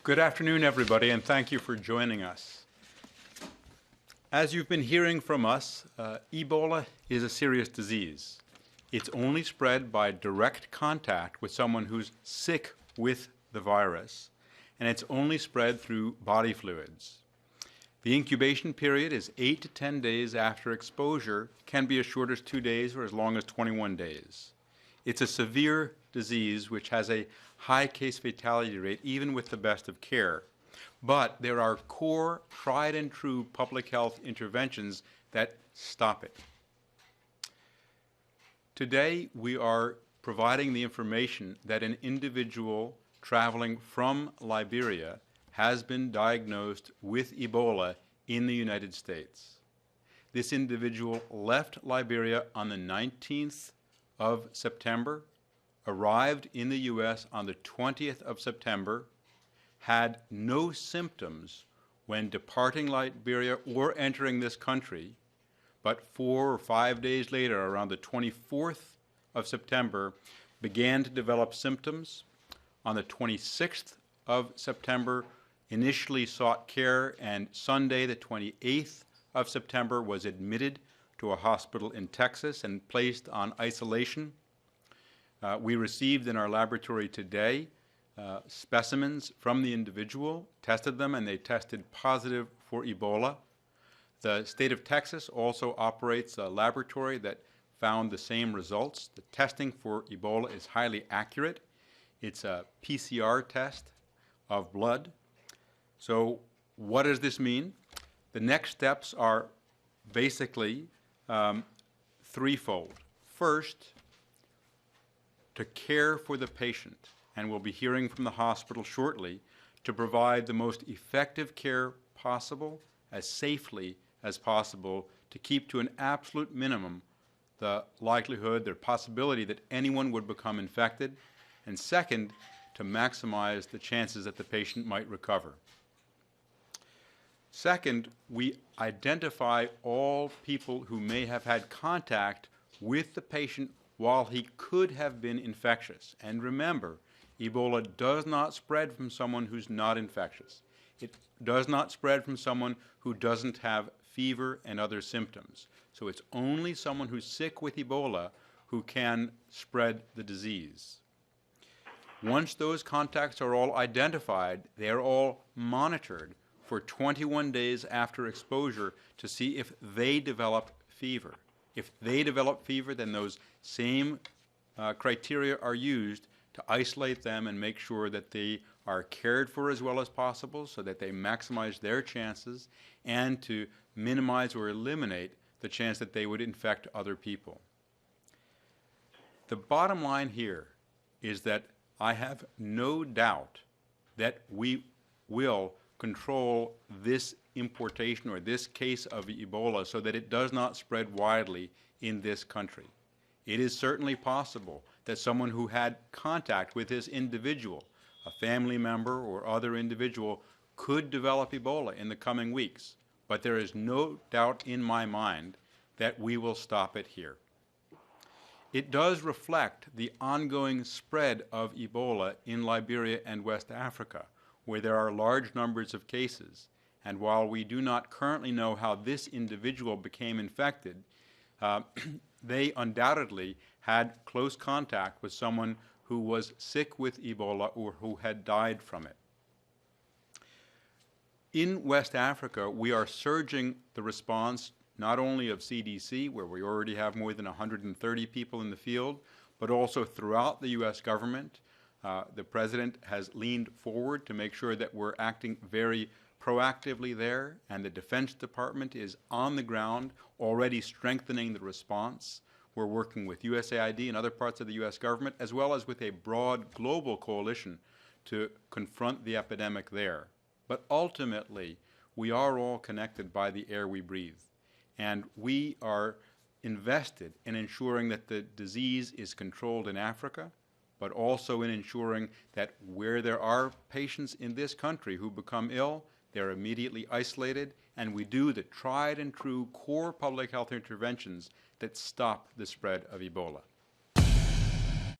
Good afternoon, everybody, and thank you for joining us. As you've been hearing from us, Ebola is a serious disease. It's only spread by direct contact with someone who's sick with the virus, and it's only spread through body fluids. The incubation period is 8 to 10 days after exposure, can be as short as 2 days or as long as 21 days. It's a severe disease which has a high case fatality rate even with the best of care. But there are core, tried and true public health interventions that stop it. Today we are providing the information that an individual traveling from Liberia has been diagnosed with Ebola in the United States. This individual left Liberia on the 19th of September, arrived in the U.S. on the 20th of September, had no symptoms when departing Liberia or entering this country, but 4 or 5 days later, around the 24th of September, began to develop symptoms. On the 26th of September, initially sought care, and Sunday, the 28th of September, was admitted to a hospital in Texas and placed on isolation. We received in our laboratory today specimens from the individual, tested them, and they tested positive for Ebola. The state of Texas also operates a laboratory that found the same results. The testing for Ebola is highly accurate. It's a PCR test of blood. So what does this mean? The next steps are basically threefold. First, to care for the patient, and we'll be hearing from the hospital shortly, to provide the most effective care possible, as safely as possible, to keep to an absolute minimum the likelihood, the possibility that anyone would become infected, and second, to maximize the chances that the patient might recover. Second, we identify all people who may have had contact with the patient while he could have been infectious. And remember, Ebola does not spread from someone who's not infectious. It does not spread from someone who doesn't have fever and other symptoms. So it's only someone who's sick with Ebola who can spread the disease. Once those contacts are all identified, they are all monitored for 21 days after exposure to see if they develop fever. If they develop fever, then those same criteria are used to isolate them and make sure that they are cared for as well as possible so that they maximize their chances and to minimize or eliminate the chance that they would infect other people. The bottom line here is that I have no doubt that we will control this importation or this case of Ebola so that it does not spread widely in this country. It is certainly possible that someone who had contact with this individual, a family member or other individual, could develop Ebola in the coming weeks, but there is no doubt in my mind that we will stop it here. It does reflect the ongoing spread of Ebola in Liberia and West Africa, where there are large numbers of cases. And while we do not currently know how this individual became infected, they undoubtedly had close contact with someone who was sick with Ebola or who had died from it. In West Africa, we are surging the response not only of CDC, where we already have more than 130 people in the field, but also throughout the U.S. government. The President has leaned forward to make sure that we're acting very proactively there, and the Defense Department is on the ground already strengthening the response. We're working with USAID and other parts of the U.S. government, as well as with a broad global coalition to confront the epidemic there. But ultimately, we are all connected by the air we breathe, and we are invested in ensuring that the disease is controlled in Africa, but also in ensuring that where there are patients in this country who become ill, they're immediately isolated, and we do the tried and true core public health interventions that stop the spread of Ebola.